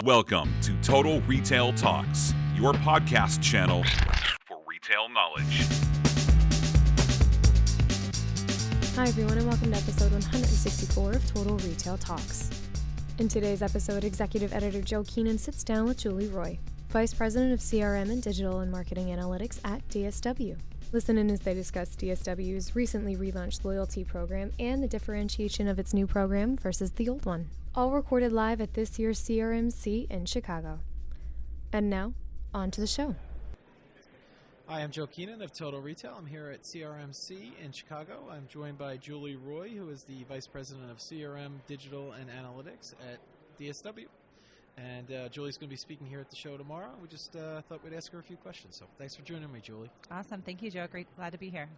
Welcome to Total Retail Talks, your podcast channel for retail knowledge. Hi everyone, and welcome to episode 164 of Total Retail Talks. In today's episode, Executive Editor Joe Keenan sits down with Julie Roy, Vice President of CRM and Digital and Marketing Analytics at DSW. Listen in as they discuss DSW's recently relaunched loyalty program and the differentiation of its new program versus the old one. All recorded live at this year's CRMC in Chicago. And now, on to the show. Hi, I'm Joe Keenan of Total Retail. I'm here at CRMC in Chicago. I'm joined by Julie Roy, who is the Vice President of CRM, Digital, and Analytics at DSW. And Julie's going to be speaking here at the show tomorrow. We just thought we'd ask her a few questions. So thanks for joining me, Julie. Awesome. Thank you, Joe. Great. Glad to be here.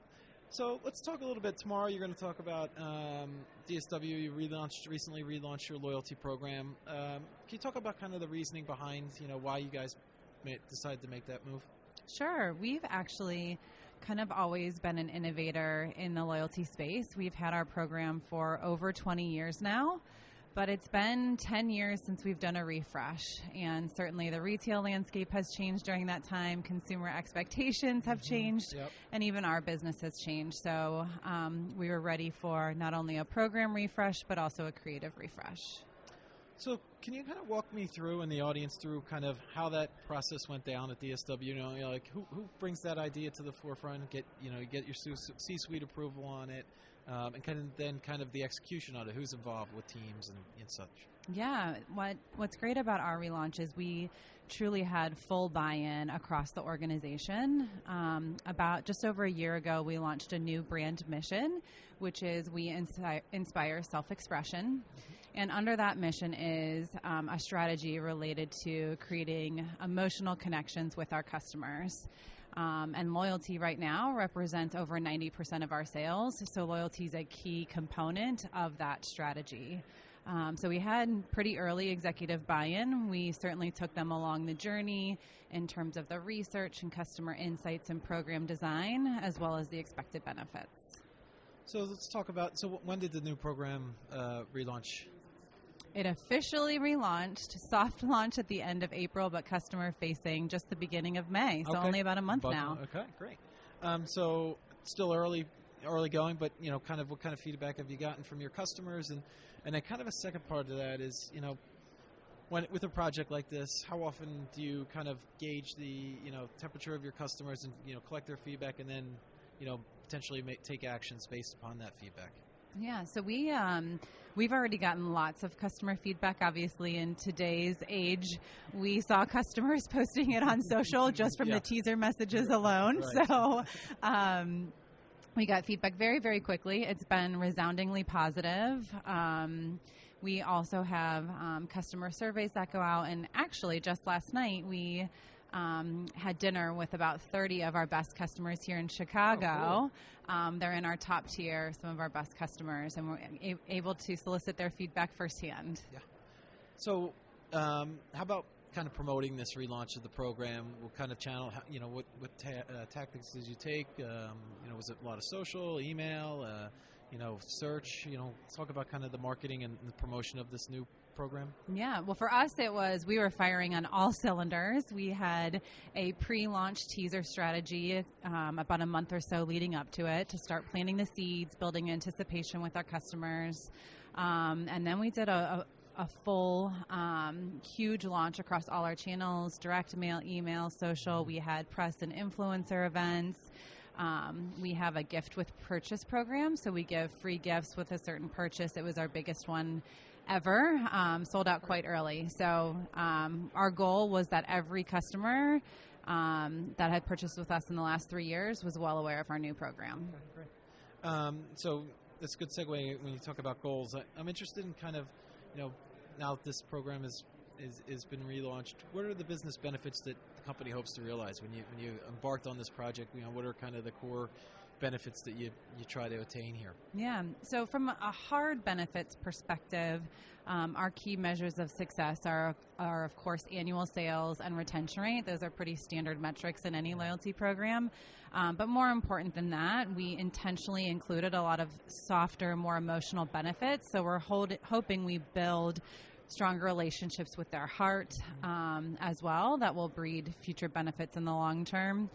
So let's talk a little bit tomorrow. You're going to talk about DSW. You recently relaunched your loyalty program. Can you talk about kind of the reasoning behind, why you guys decided to make that move? Sure. We've actually kind of always been an innovator in the loyalty space. We've had our program for over 20 years now. But it's been 10 years since we've done a refresh, and certainly the retail landscape has changed during that time. Consumer expectations have changed, and even our business has changed. So we were ready for not only a program refresh, but also a creative refresh. So can you kind of walk me through and the audience through kind of how that process went down at DSW? Like who brings that idea to the forefront? Get your C-suite approval on it. And kind of the execution on it, who's involved with teams and such. Yeah, what's great about our relaunch is we truly had full buy-in across the organization. About just over a year ago, we launched a new brand mission, which is we inspire self-expression. And under that mission is a strategy related to creating emotional connections with our customers. And loyalty right now represents over 90% of our sales. So loyalty is a key component of that strategy. So we had pretty early executive buy-in. We certainly took them along the journey in terms of the research and customer insights and program design, as well as the expected benefits. So let's talk about, when did the new program relaunch? It officially relaunched, soft launch at the end of April, but customer-facing just the beginning of May, so only about a month now. Okay, great. So still early going, but kind of what kind of feedback have you gotten from your customers? And then kind of a second part of that is, with a project like this, how often do you kind of gauge the temperature of your customers and collect their feedback and then potentially take actions based upon that feedback? Yeah, so we've already gotten lots of customer feedback. Obviously, in today's age, we saw customers posting it on social just from the teaser messages alone. Right. So we got feedback very, very quickly. It's been resoundingly positive. We also have customer surveys that go out, and actually just last night we had dinner with about 30 of our best customers here in Chicago. Oh, cool. They're in our top tier, some of our best customers, and we're able to solicit their feedback firsthand. Yeah. So how about kind of promoting this relaunch of the program? What kind of channel, what tactics did you take? Was it a lot of social, email, search? Talk about kind of the marketing and the promotion of this new program? Yeah, well, for us, we were firing on all cylinders. We had a pre-launch teaser strategy about a month or so leading up to it to start planting the seeds, building anticipation with our customers. And then we did a full, huge launch across all our channels, direct mail, email, social. We had press and influencer events. We have a gift with purchase program, so we give free gifts with a certain purchase. It was our biggest one ever, sold out quite early. So our goal was that every customer that had purchased with us in the last 3 years was well aware of our new program. Okay, great. So that's a good segue when you talk about goals. I'm interested in kind of, now that this program has been relaunched, what are the business benefits that the company hopes to realize when you embarked on this project? What are kind of the core benefits that you try to attain here? Yeah, so from a hard benefits perspective, our key measures of success are of course annual sales and retention rate. Those are pretty standard metrics in any loyalty program. But more important than that, we intentionally included a lot of softer, more emotional benefits. So we're hoping we build stronger relationships with their heart as well that will breed future benefits in the long term.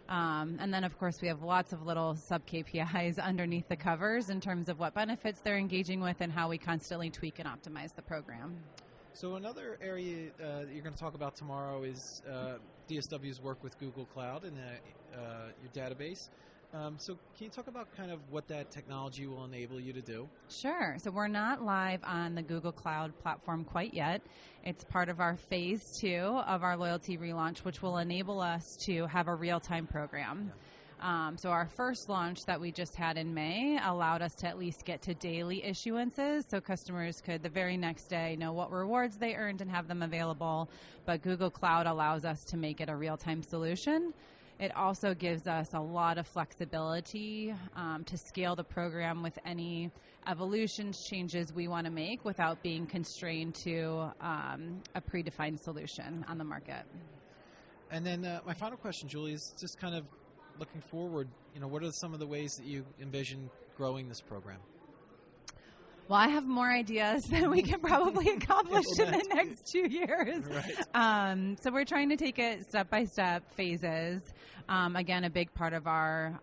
And then, of course, we have lots of little sub-KPIs underneath the covers in terms of what benefits they're engaging with and how we constantly tweak and optimize the program. So another area that you're going to talk about tomorrow is DSW's work with Google Cloud and your database. So can you talk about kind of what that technology will enable you to do? Sure. So we're not live on the Google Cloud platform quite yet. It's part of our phase 2 of our loyalty relaunch, which will enable us to have a real-time program. So our first launch that we just had in May allowed us to at least get to daily issuances, so customers could the very next day know what rewards they earned and have them available. But Google Cloud allows us to make it a real-time solution. It also gives us a lot of flexibility to scale the program with any evolutions, changes we want to make without being constrained to a predefined solution on the market. And then my final question, Julie, is just kind of looking forward, what are some of the ways that you envision growing this program? Well, I have more ideas than we can probably accomplish in the next 2 years. Right. So we're trying to take it step-by-step phases. Again, a big part of our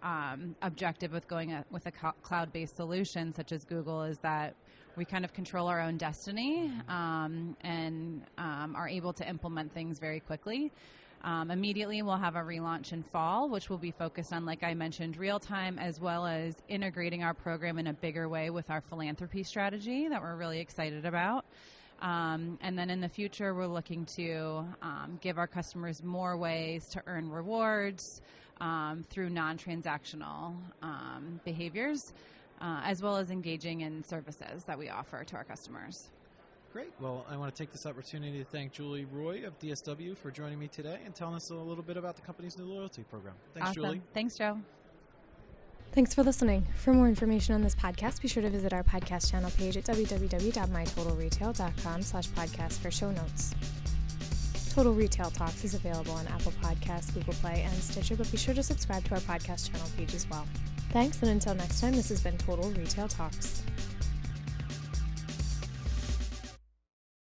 objective with going with a cloud-based solution such as Google is that we kind of control our own destiny and are able to implement things very quickly. Immediately, we'll have a relaunch in fall, which will be focused on, like I mentioned, real-time, as well as integrating our program in a bigger way with our philanthropy strategy that we're really excited about. And then in the future, we're looking to give our customers more ways to earn rewards through non-transactional behaviors, as well as engaging in services that we offer to our customers. Great. Well, I want to take this opportunity to thank Julie Roy of DSW for joining me today and telling us a little bit about the company's new loyalty program. Thanks, awesome. Julie. Thanks, Joe. Thanks for listening. For more information on this podcast, be sure to visit our podcast channel page at www.mytotalretail.com/podcast for show notes. Total Retail Talks is available on Apple Podcasts, Google Play, and Stitcher, but be sure to subscribe to our podcast channel page as well. Thanks, and until next time, this has been Total Retail Talks.